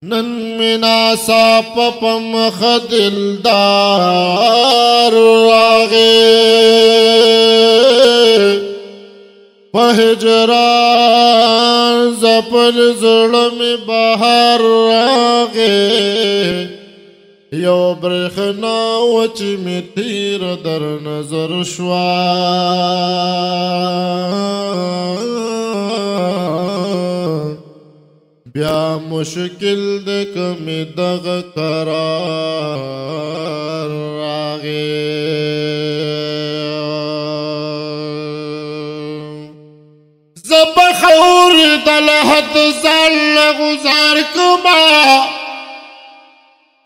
نن مناسا پپم خدلدار راغے پہجران زپل ظلم بہار راغے یو برخنا وچی می تیر در نظر شوا بیا مشکل دک می دغ قرار راغے زبخور دلحت زال غزار کما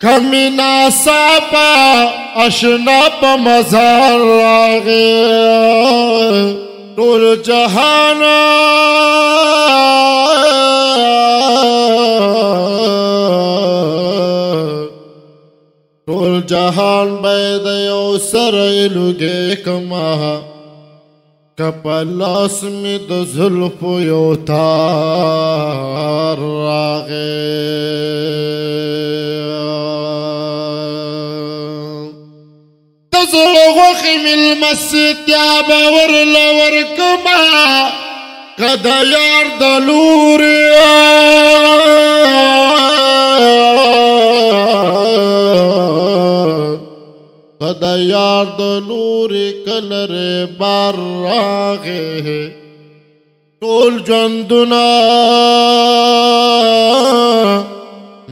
کمی ناساپا اشنا پا مزار راغے طول جہانا طول جہان بید یو سرائلو گے کما کپلاس می د زلف یو تار راغے تزل غوخی مل مسیتیاب ورلور کما قد یار دلوری قد یار دلوری کلر بار راغے طول جندنا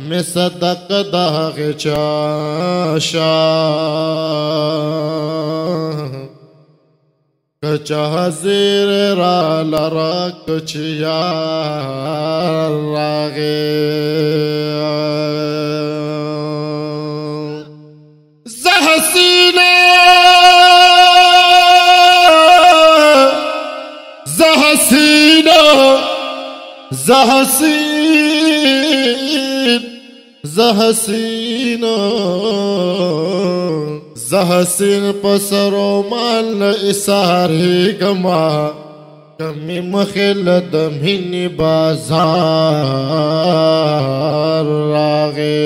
میں صدق داغ چاشا کچا زیر را لرا کچیا راغے زحسینہ زحسینہ زحسین زحسین زحسین پسرو مال اساری گما کمی مخیل دمین بازار راغے